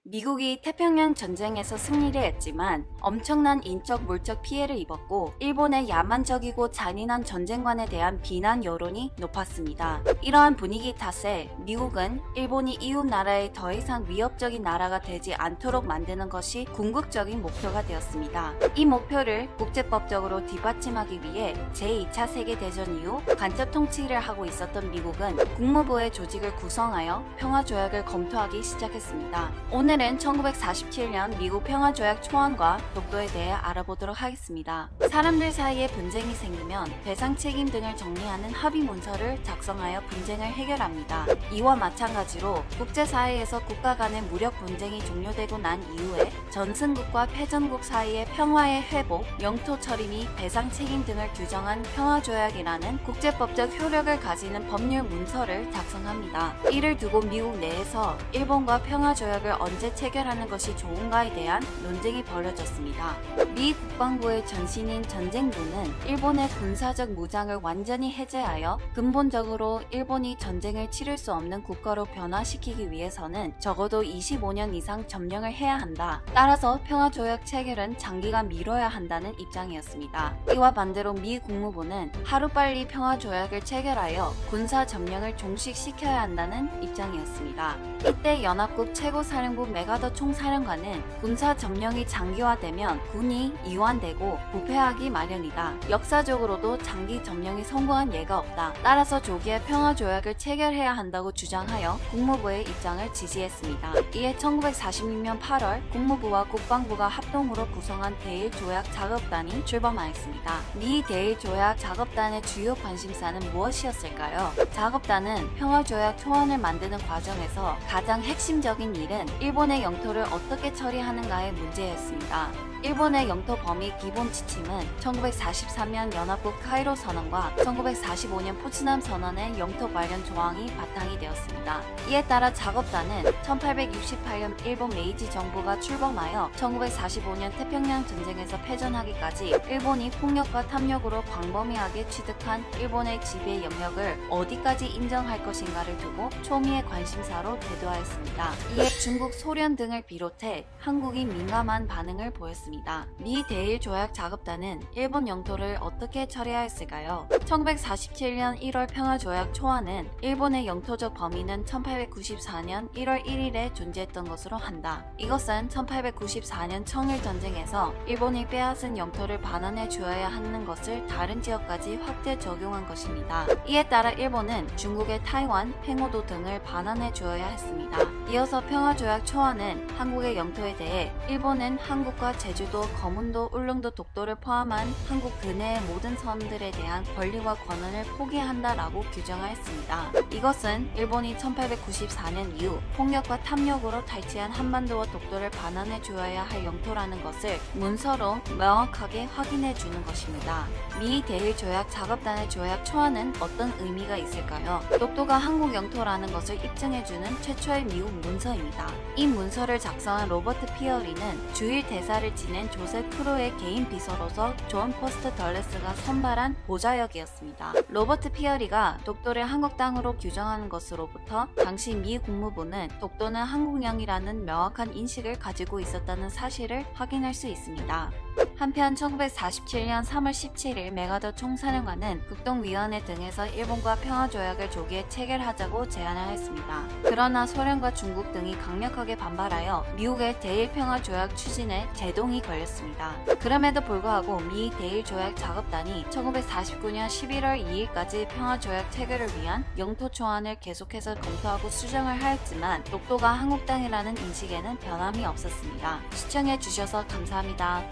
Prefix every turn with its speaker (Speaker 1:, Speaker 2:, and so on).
Speaker 1: 미국이 태평양 전쟁에서 승리를 했지만 엄청난 인적 물적 피해를 입었고 일본의 야만적이고 잔인한 전쟁관에 대한 비난 여론이 높았습니다. 이러한 분위기 탓에 미국은 일본이 이웃 나라에 더 이상 위협적인 나라가 되지 않도록 만드는 것이 궁극적인 목표가 되었습니다. 이 목표를 국제법적으로 뒷받침하기 위해 제2차 세계대전 이후 간접 통치를 하고 있었던 미국은 국무부의 조직을 구성하여 평화조약을 검토하기 시작했습니다. 오늘은 1947년 미국 평화조약 초안과 독도에 대해 알아보도록 하겠습니다. 사람들 사이에 분쟁이 생기면 배상 책임 등을 정리하는 합의 문서를 작성하여 분쟁을 해결합니다. 이와 마찬가지로 국제사회에서 국가 간의 무력 분쟁이 종료되고 난 이후에 전승국과 패전국 사이의 평화의 회복, 영토 처리 및 배상 책임 등을 규정한 평화조약이라는 국제법적 효력을 가지는 법률 문서를 작성합니다. 이를 두고 미국 내에서 일본과 평화조약을 언제 체결하는 것이 좋은가에 대한 논쟁이 벌어졌습니다. 미 국방부의 전신인 전쟁부는 일본의 군사적 무장을 완전히 해제하여 근본적으로 일본이 전쟁을 치를 수 없는 국가로 변화시키기 위해서는 적어도 25년 이상 점령을 해야 한다. 따라서 평화조약 체결은 장기간 미뤄야 한다는 입장이었습니다. 이와 반대로 미 국무부는 하루빨리 평화조약을 체결하여 군사 점령을 종식시켜야 한다는 입장이었습니다. 이때 연합국 최고사령부 메가더 총사령관은 군사 점령이 장기화되면 군이 이완되고 부패하기 마련이다. 역사적으로도 장기 점령이 성공한 예가 없다. 따라서 조기에 평화조약을 체결해야 한다고 주장하여 국무부의 입장을 지지했습니다. 이에 1946년 8월 국무부와 국방부가 합동으로 구성한 대일조약 작업단이 출범하였습니다. 미 대일조약 작업단의 주요 관심사는 무엇이었을까요? 작업단은 평화조약 초안을 만드는 과정에서 가장 핵심적인 일은 일본의 영토를 어떻게 처리하는가의 문제였습니다. 일본의 영토 범위 기본 지침은 1943년 연합국 카이로 선언과 1945년 포츠담 선언의 영토 관련 조항이 바탕이 되었습니다. 이에 따라 작업단은 1868년 일본 메이지 정부가 출범하여 1945년 태평양 전쟁에서 패전하기까지 일본이 폭력과 탐욕으로 광범위하게 취득한 일본의 지배 영역을 어디까지 인정할 것인가를 두고 초미의 관심사로 대두하였습니다. 이에 중국, 소련 등을 비롯해 한국이 민감한 반응을 보였습니다. 미 대일 조약 작업단은 일본 영토를 어떻게 처리하였을까요? 1947년 1월 평화조약 초안은 일본의 영토적 범위는 1894년 1월 1일에 존재했던 것으로 한다. 이것은 1894년 청일전쟁에서 일본이 빼앗은 영토를 반환해 주어야 하는 것을 다른 지역까지 확대 적용한 것입니다. 이에 따라 일본은 중국의 타이완, 팽오도 등을 반환해 주어야 했습니다. 이어서 평화조약 초안은 한국의 영토에 대해 일본은 한국과 제주도, 거문도, 울릉도, 독도를 포함한 한국 근해의 모든 섬들에 대한 권리와 권한을 포기한다라고 규정하였습니다. 이것은 일본이 1894년 이후 폭력과 탐욕으로 탈취한 한반도와 독도를 반환해 주어야 할 영토라는 것을 문서로 명확하게 확인해 주는 것입니다. 미 대일 조약 작업단의 조약 초안은 어떤 의미가 있을까요? 독도가 한국 영토라는 것을 입증해주는 최초의 미국 문서입니다. 이 문서를 작성한 로버트 피어리는 주일 대사를 지낸 조셉 크루의 개인 비서로서 존 포스터 덜레스가 선발한 보좌역이었습니다. 로버트 피어리가 독도를 한국 땅으로 규정하는 것으로부터 당시 미 국무부는 독도는 한국령이라는 명확한 인식을 가지고 있었다는 사실을 확인할 수 있습니다. 한편 1947년 3월 17일 메가더 총사령관은 국동위원회 등에서 일본과 평화조약을 조기에 체결하자고 제안을 했습니다. 그러나 소련과 중국 등이 강력하게 반발하여 미국의 대일평화조약 추진에 제동이 걸렸습니다. 그럼에도 불구하고 미 대일조약 작업단이 1949년 11월 2일까지 평화조약 체결을 위한 영토 초안을 계속해서 검토하고 수정을 하였지만 독도가 한국 땅이라는 인식에는 변함이 없었습니다. 시청해주셔서 감사합니다.